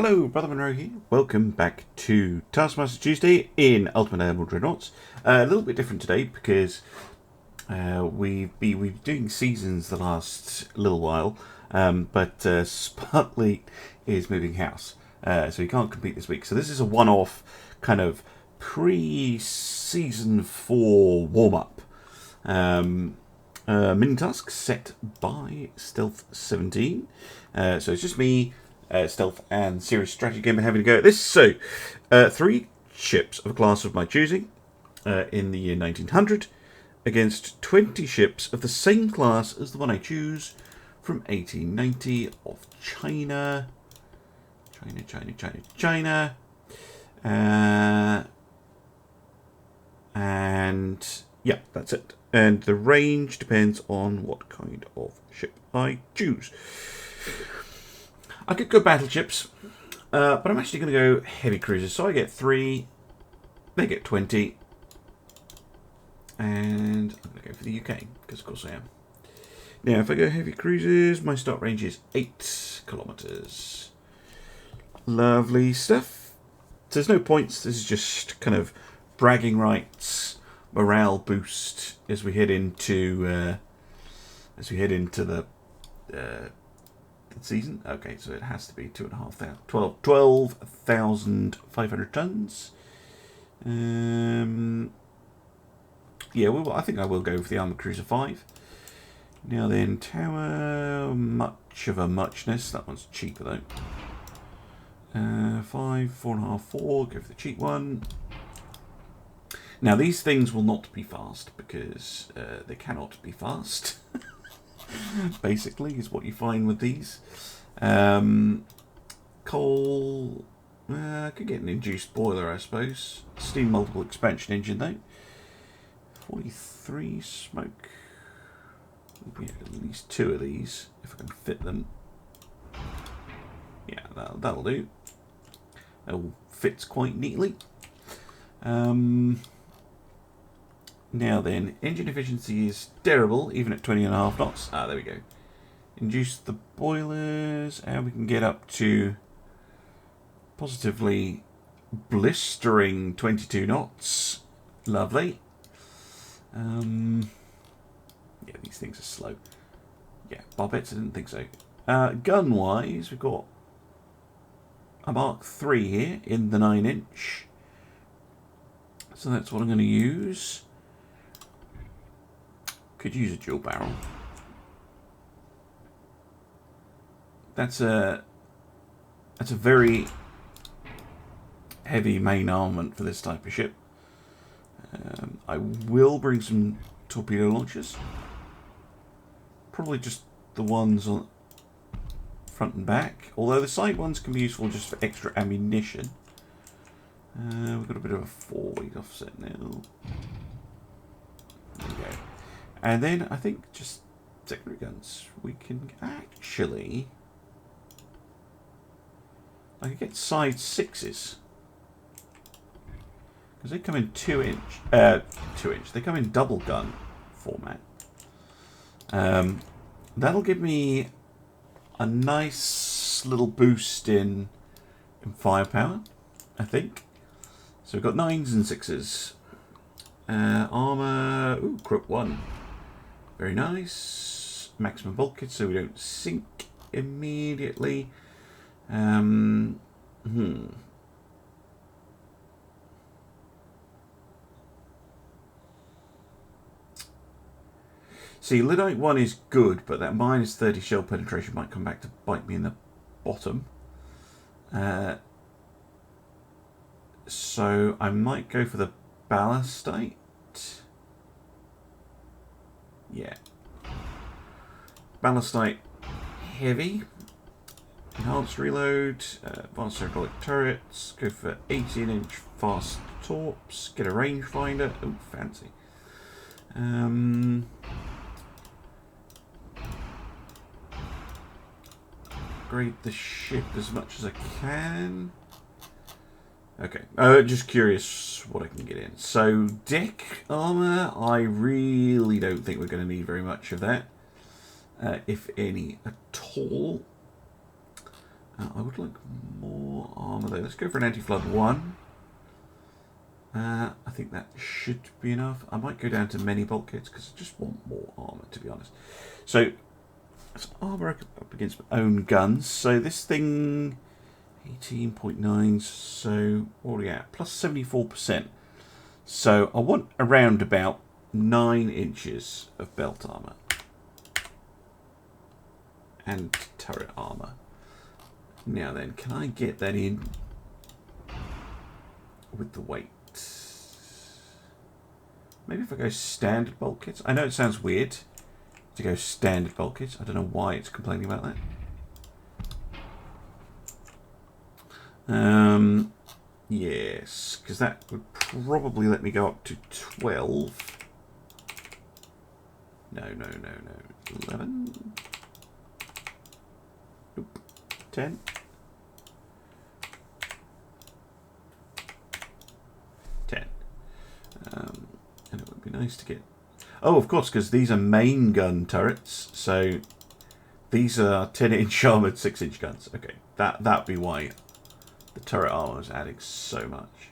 Hello, Brother Monroe here. Welcome back to Taskmaster Tuesday in Ultimate Admiral Dreadnoughts. A little bit different today because we've been doing seasons the last little while, but Sputly is moving house, so he can't compete this week. So this is a one-off kind of pre-season 4 warm-up. Mini task set by Stealth 17. So it's just me, Stealth, and Serious Strategy Gamer having a go at this. So, 3 ships of a class of my choosing in the year 1900 against 20 ships of the same class as the one I choose from 1890 of China. And yeah, that's it. And the range depends on what kind of ship I choose. I could go battleships, but I'm actually going to go heavy cruisers. So I get 3, they get 20, and I'm going to go for the UK, because of course I am. Now, if I go heavy cruisers, my start range is 8 kilometers. Lovely stuff. So there's no points. This is just kind of bragging rights, morale boost as we head into the season. Okay, so it has to be 12,500 tons. Yeah, well, I think I will go for the Armoured Cruiser 5. Now then, tower, much of a muchness. That one's cheaper though. 5, 4.5, 4. Go for the cheap one. Now these things will not be fast because they cannot be fast. Basically, is what you find with these. Coal, I could get an induced boiler, I suppose. Steam multiple expansion engine, though. 43 smoke. We have at least 2 of these, if I can fit them. Yeah, that'll do. That all fits quite neatly. Now then, engine efficiency is terrible, even at 20.5 knots. Ah, there we go. Induce the boilers, and we can get up to positively blistering 22 knots. Lovely. Yeah, these things are slow. Yeah, barbettes, I didn't think so. Gun-wise, we've got a Mark III here in the 9-inch. So that's what I'm going to use. Could use a dual barrel. That's a very heavy main armament for this type of ship. I will bring some torpedo launchers. Probably just the ones on front and back. Although the side ones can be useful just for extra ammunition. We've got a bit of a 4-weight offset now. There we go. And then I think just secondary guns. We can actually... I could get side 6s. Because they come in 2-inch. 2-inch. They come in double gun format. That'll give me a nice little boost in firepower, I think. So we've got 9s and 6s. Armour... Ooh, Crook 1. Very nice. Maximum bulkhead so we don't sink immediately. See, Lyddite 1 is good, but that minus 30 shell penetration might come back to bite me in the bottom. So I might go for the ballastite. Yeah. Ballastite heavy. Enhanced reload. Advanced hydraulic turrets. Go for 18-inch fast torps. Get a rangefinder. Oh, fancy. Upgrade the ship as much as I can. Okay, just curious what I can get in. So, deck armour, I really don't think we're going to need very much of that. If any at all. I would like more armour though. Let's go for an anti-flood 1. I think that should be enough. I might go down to many bulkheads because I just want more armour, to be honest. So, it's armour up against my own guns. So this thing, 18.9, so what are we at? Plus 74%. So I want around about 9 inches of belt armour. And turret armour. Now then, can I get that in with the weight? Maybe if I go standard bulkheads. I know it sounds weird to go standard bulkheads. I don't know why it's complaining about that. Yes, because that would probably let me go up to 12. No. 11. Nope. 10. 10. And it would be nice to get... Oh, of course, because these are main gun turrets. So these are 10-inch armoured 6-inch guns. Okay, that'd be why the turret armour is adding so much.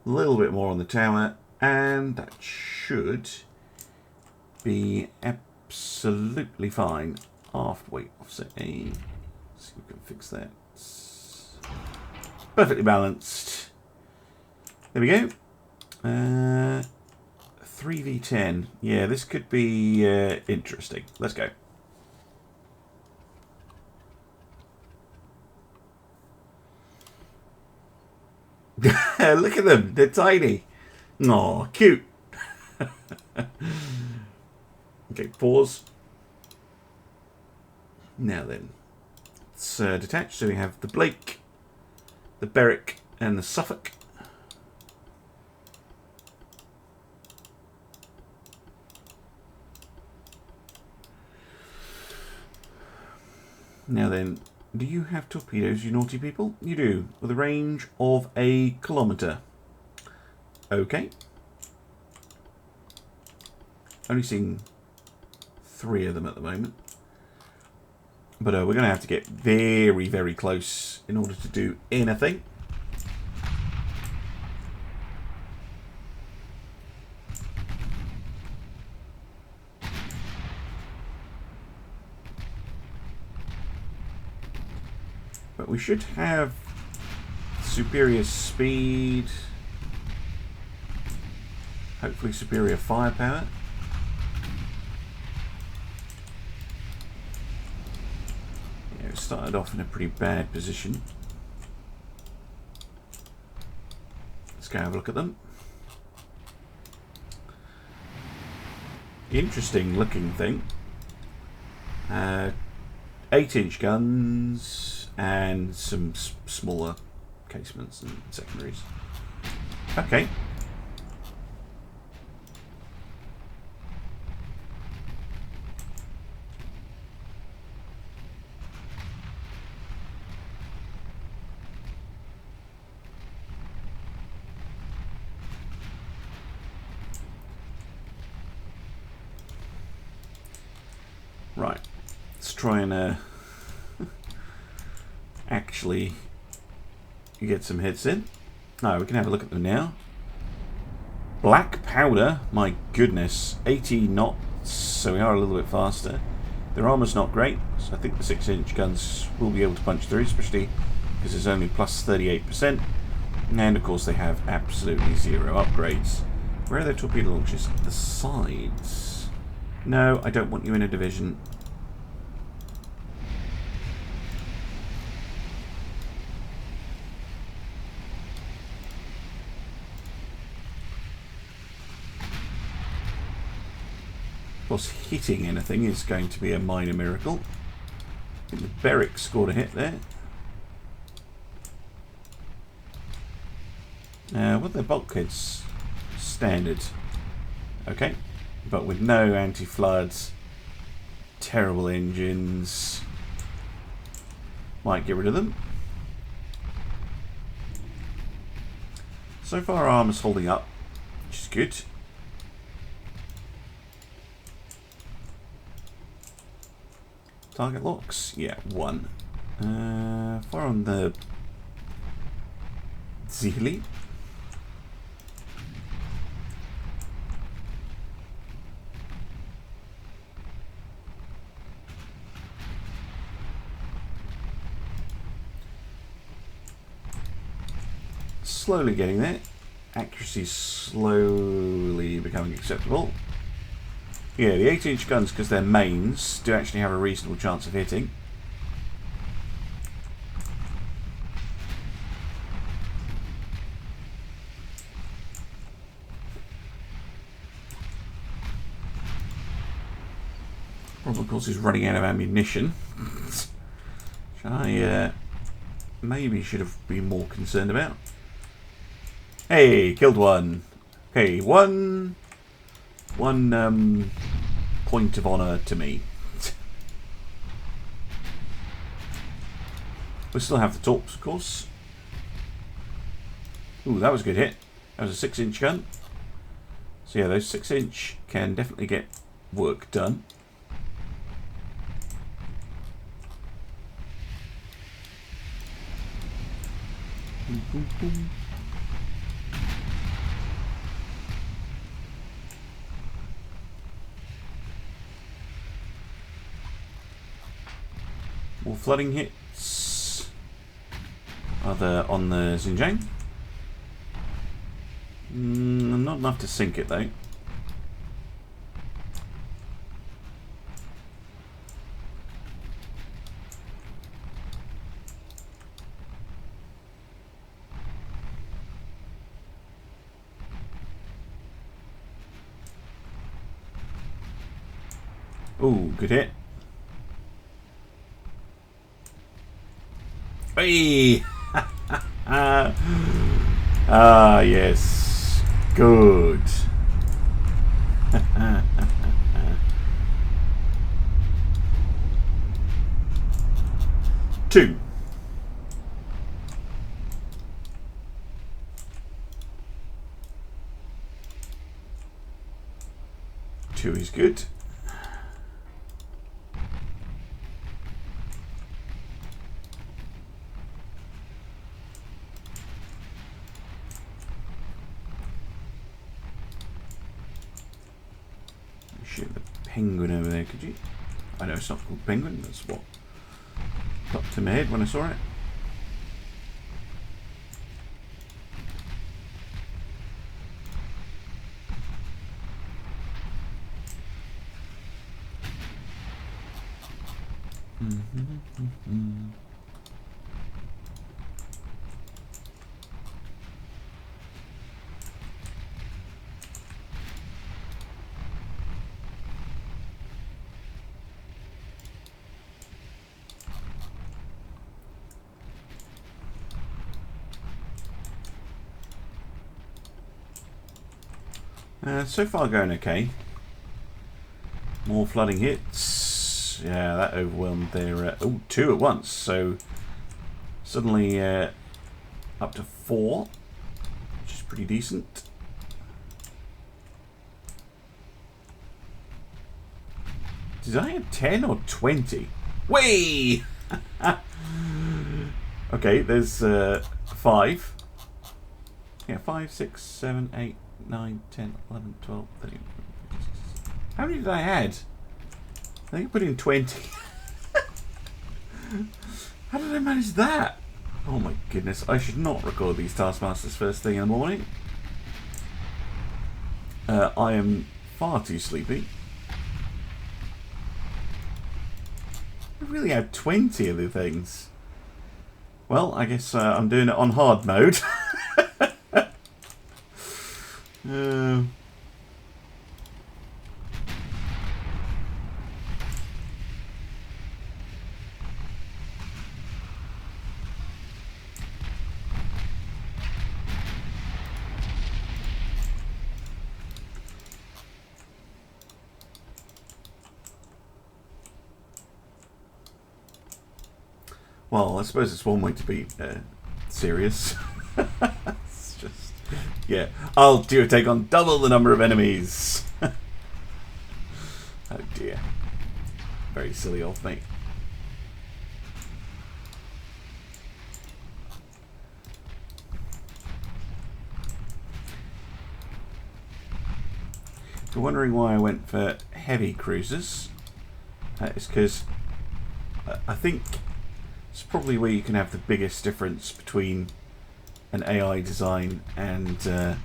A little bit more on the tower, and that should be absolutely fine. Aft weight offset A. See if we can fix that. Perfectly balanced. There we go. 3v10. Yeah, this could be interesting. Let's go. Look at them. They're tiny. Aw, cute. Okay, pause. Now then, let's detach. So we have the Blake, the Berwick, and the Suffolk. Now then, do you have torpedoes, you naughty people? You do, with a range of 1 kilometre. Okay. Only seeing 3 of them at the moment. But we're going to have to get very, very close in order to do anything. But we should have superior speed, hopefully superior firepower. Yeah, it started off in a pretty bad position. Let's go have a look at them. Interesting looking thing. 8-inch guns. And some smaller casements and secondaries. Okay. Right. Let's try and actually get some hits in. No, we can have a look at them now. Black powder, my goodness, 80 knots, so we are a little bit faster. Their armour's not great, so I think the 6-inch guns will be able to punch through, especially because it's only plus 38%. And of course they have absolutely 0 upgrades. Where are their torpedo launchers? The sides. No, I don't want you in a division. Of course, hitting anything is going to be a minor miracle. I think the Berwick scored a hit there. What are their bulkheads? Standard. Okay. But with no anti-floods, terrible engines. Might get rid of them. So far, our armour's holding up, which is good. Target locks? Yeah, 1. far on the Zihli. Slowly getting there. Accuracy slowly becoming acceptable. Yeah, the 8-inch guns, because they're mains, do actually have a reasonable chance of hitting. Problem, of course, is running out of ammunition. Which I maybe should have been more concerned about. Hey, killed one. Okay, one point of honour to me. We still have the torps, of course. Ooh, that was a good hit. That was a 6-inch gun. So yeah, those 6-inch can definitely get work done. More flooding hits. Other on the Xinjiang. Not enough to sink it though. Ooh, good hit. Hey! Ah, yes. Good. Two. Two is good. Shit, the penguin over there, could you? I know it's not called penguin, that's what popped in my head when I saw it. So far going okay. More flooding hits. Yeah, that overwhelmed their... oh, two at once. So suddenly up to 4, which is pretty decent. Did I have 10 or 20? Way! Okay, there's 5. Yeah, 5, 6, 7, 8, 9, 10, 11, 12, 13. How many did I add? I think I put in 20. How did I manage that? Oh my goodness, I should not record these Taskmasters first thing in the morning. I am far too sleepy. I really have 20 of the things. Well, I guess I'm doing it on hard mode. Well, I suppose it's one way to be serious. It's just, yeah, I'll do a take on double the number of enemies. Oh dear. Very silly of me. If you're wondering why I went for heavy cruisers, it's because I think it's probably where you can have the biggest difference between an AI design and a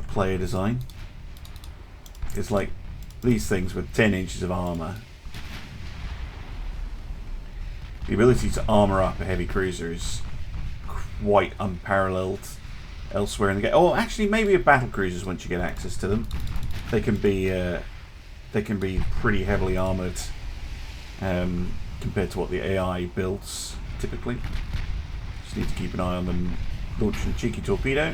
player design. It's like these things with 10 inches of armour. The ability to armour up a heavy cruiser is quite unparalleled elsewhere in the game. Oh, actually, maybe with battle cruisers once you get access to them, they can be pretty heavily armoured compared to what the AI builds typically. Just need to keep an eye on them launching a cheeky torpedo.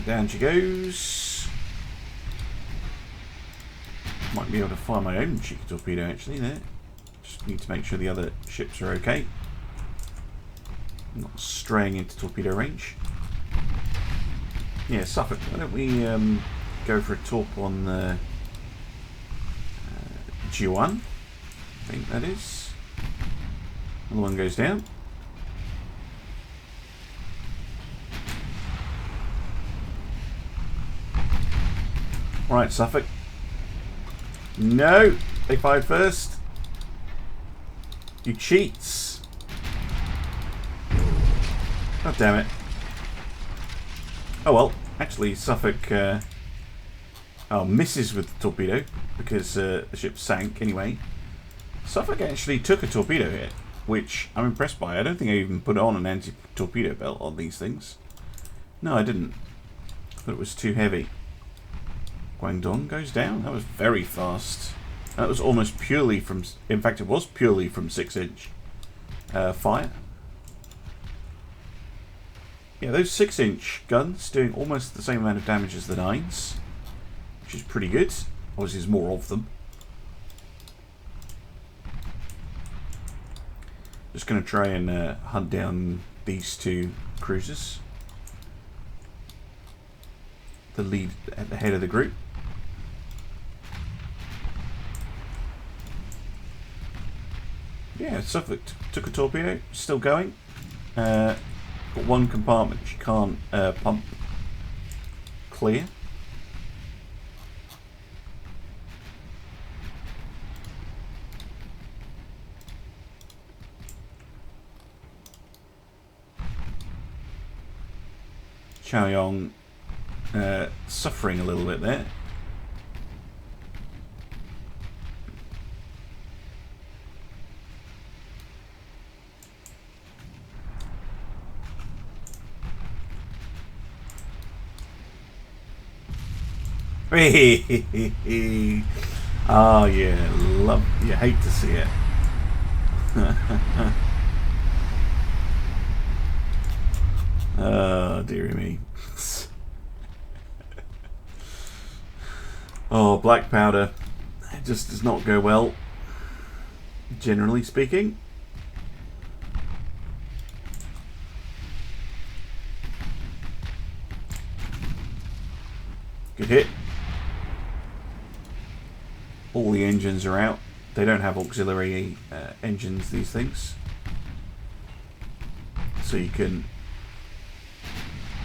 Down she goes. Might be able to fire my own cheeky torpedo actually there. Just need to make sure the other ships are okay. Not straying into torpedo range. Yeah, Suffolk, why don't we go for a torp on the G1, I think that is. Another one goes down. Right, Suffolk. No! They fired first. You cheats. God damn it. Oh well, actually Suffolk misses with the torpedo because the ship sank anyway. Suffolk actually took a torpedo hit, which I'm impressed by. I don't think I even put on an anti-torpedo belt on these things. No, I didn't. I thought it was too heavy. Guangdong goes down. That was very fast. That was almost purely from... In fact, it was purely from 6-inch fire. Yeah, those 6-inch guns doing almost the same amount of damage as the 9s, which is pretty good. Obviously, there's more of them. Just going to try and hunt down these two cruisers. The lead at the head of the group. Yeah, Suffolk took a torpedo, still going. Got one compartment she can't pump clear. Chaoyong suffering a little bit there. Oh yeah, love. You hate to see it. Oh dearie me. Oh, black powder. It just does not go well, generally speaking. Good hit. All the engines are out. They don't have auxiliary engines, these things. So you can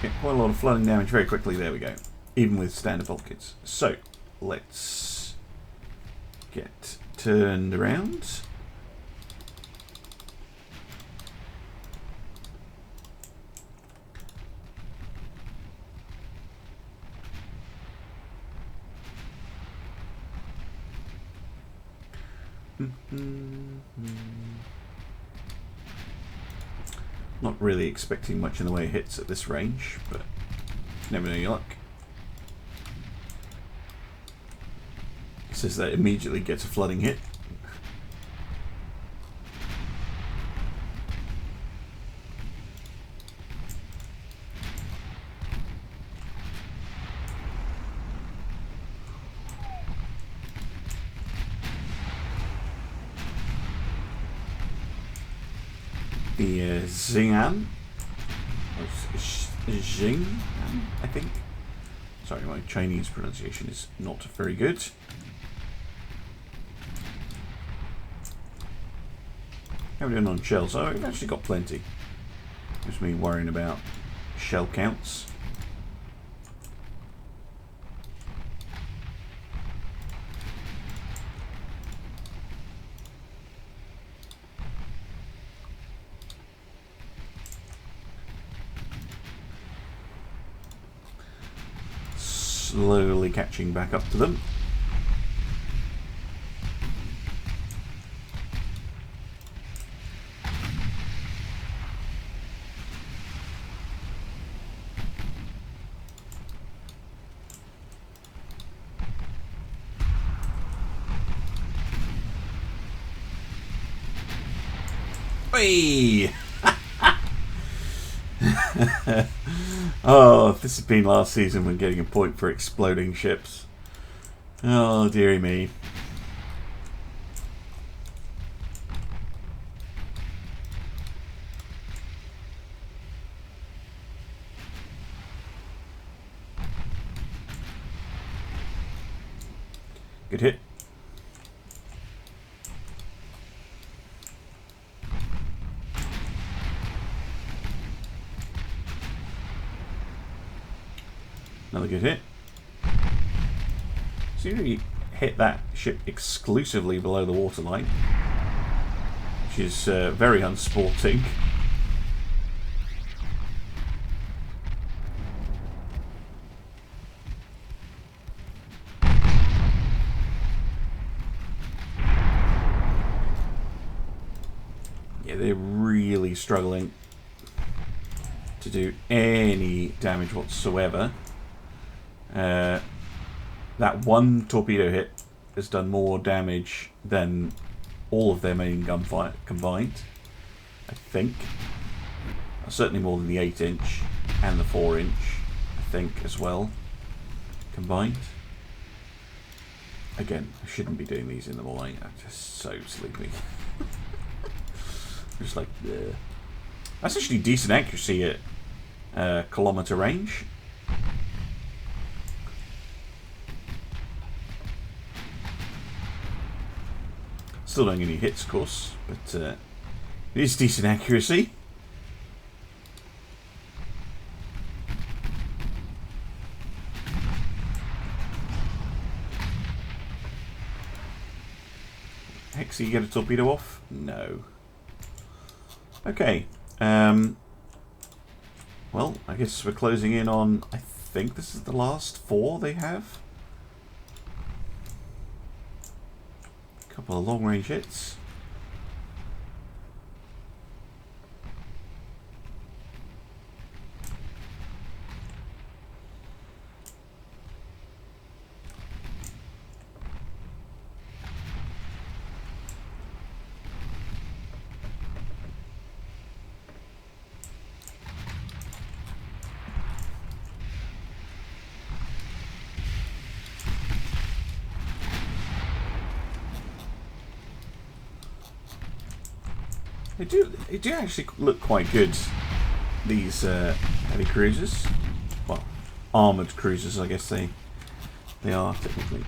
get quite a lot of flooding damage very quickly. There we go. Even with standard bulkheads. So, let's get turned around. Not really expecting much in the way of hits at this range, but never know your luck. It says that immediately gets a flooding hit. The Xing'an, Xing, I think. Sorry, my Chinese pronunciation is not very good. How are we doing on shells? Oh, we've actually got plenty. Just me worrying about shell counts. Slowly catching back up to them. Hey! Oh, if this had been last season when getting a point for exploding ships. Oh, dearie me. Good hit. Another good hit. So you really hit that ship exclusively below the waterline, which is very unsporting. Yeah, they're really struggling to do any damage whatsoever. That one torpedo hit has done more damage than all of their main gunfire combined, I think. Certainly more than the 8-inch and the 4-inch, I think, as well, combined. Again, I shouldn't be doing these in the morning. I'm just so sleepy. Just like, ugh. That's actually decent accuracy at kilometer range. Still don't get any hits, of course, but it is decent accuracy. Heck, so you get a torpedo off? No. Okay. Well, I guess we're closing in on, I think this is the last 4 they have. Couple of long-range hits. They do actually look quite good, these heavy cruisers. Well, armoured cruisers, I guess they are technically.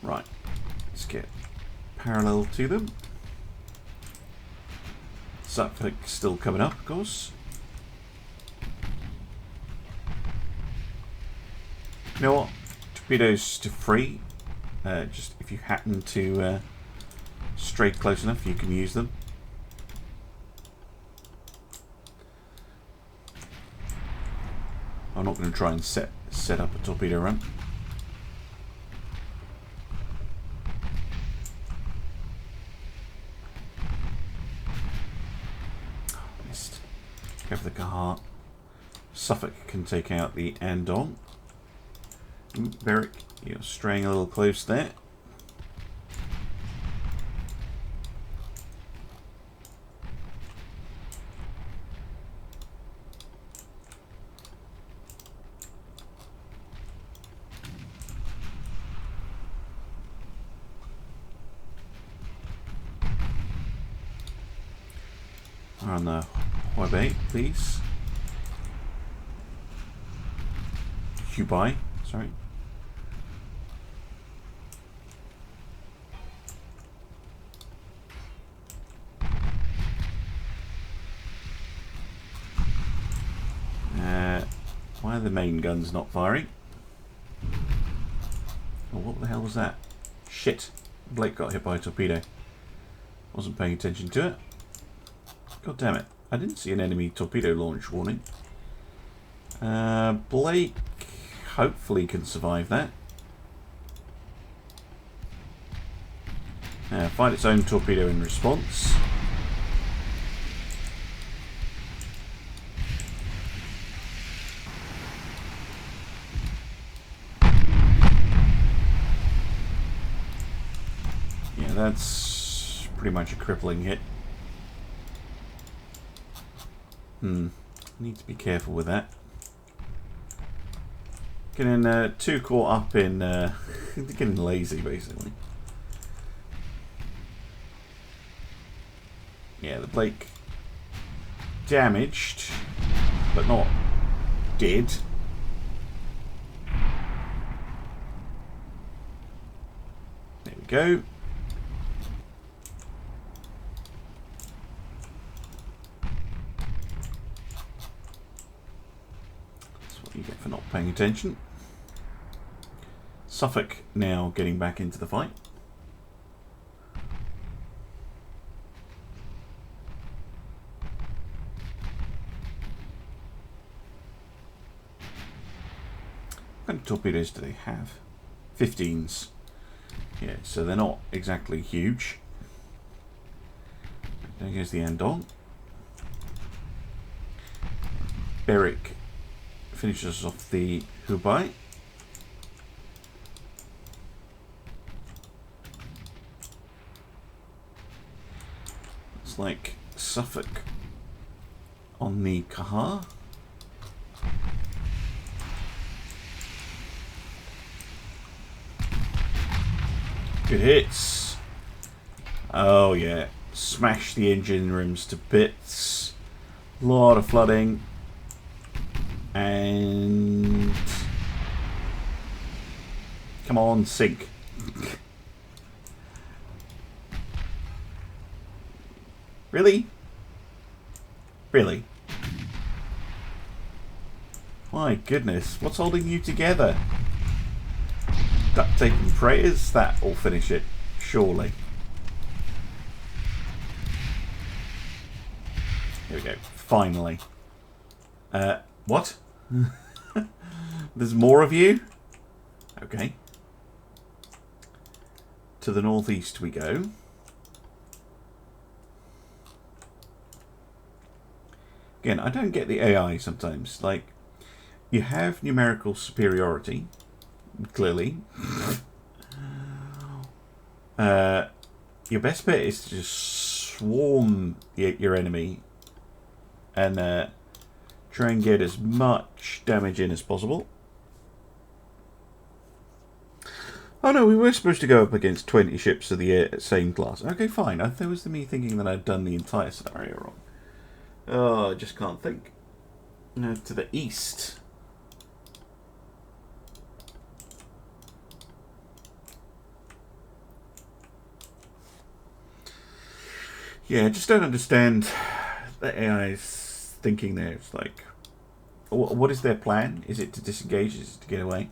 Right, let's get parallel to them. Suffolk still coming up, of course. You know what? Torpedoes to free. Just if you happen to stray close enough, you can use them. I'm not going to try and set up a torpedo run. Oh, missed. Go for the Kahart. Suffolk can take out the Andon. Beric, you're straying a little close there. On the Huabei, please. Hubai, sorry. Why are the main guns not firing? Oh, what the hell was that? Shit. Blake got hit by a torpedo. Wasn't paying attention to it. God damn it. I didn't see an enemy torpedo launch warning. Blake hopefully can survive that. Find its own torpedo in response. Yeah, that's pretty much a crippling hit. Need to be careful with that. Getting too caught up in getting lazy, basically. Yeah, the Blake damaged, but not dead. There we go. That's what you get for not paying attention. Suffolk now getting back into the fight. What kind of torpedoes do they have? 15s. Yeah, so they're not exactly huge. There goes the Andong. Beric finishes off the Hubei. It's like Suffolk on the Kahar. Good hits. Oh yeah. Smash the engine rooms to bits. Lot of flooding. And... come on, sink. Really? Really? My goodness, what's holding you together? Duct tape and prayers? That will finish it, surely. Here we go, finally. What? There's more of you? Okay. To the northeast we go. Again, I don't get the AI sometimes. Like, you have numerical superiority, clearly. Your best bet is to just swarm your enemy and try and get as much damage in as possible. Oh no, we were supposed to go up against 20 ships of the same class. Okay, fine. That was me thinking that I'd done the entire scenario wrong. Oh, I just can't think. To the east. Yeah, I just don't understand the AI's thinking there. It's like, what is their plan? Is it to disengage? Is it to get away?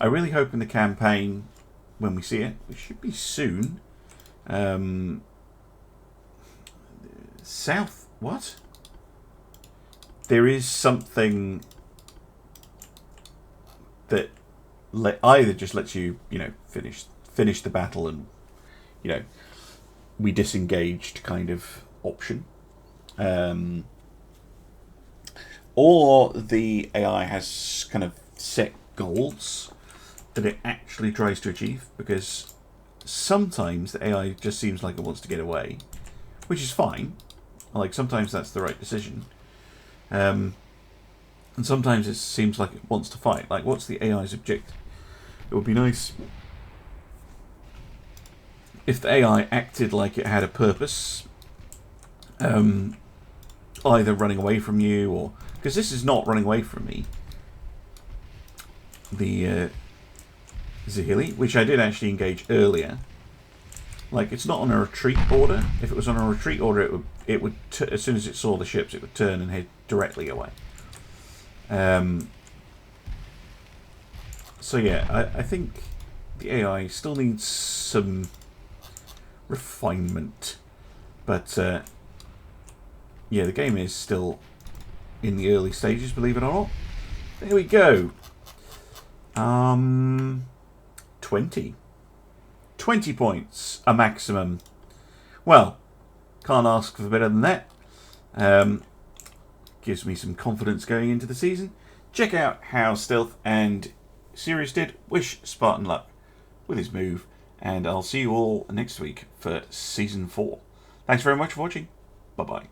I really hope in the campaign, when we see it, which should be soon. South, what? There is something that either just lets you, finish the battle and, we disengaged kind of option. Or the AI has kind of set goals that it actually tries to achieve, because sometimes the AI just seems like it wants to get away, which is fine. Like, sometimes that's the right decision. And sometimes it seems like it wants to fight. Like, what's the AI's objective? It would be nice if the AI acted like it had a purpose, either running away from you or... because this is not running away from me. The Zahili, which I did actually engage earlier. Like, it's not on a retreat order. If it was on a retreat order, it would as soon as it saw the ships, it would turn and head directly away. So yeah, I think the AI still needs some refinement, but yeah, the game is still in the early stages, believe it or not. There we go. 20 points, a maximum. Well, can't ask for better than that. Gives me some confidence going into the season. Check out how Stealth and Sirius did. Wish Spartan luck with his move, and I'll see you all next week for Season 4. Thanks very much for watching. Bye-bye.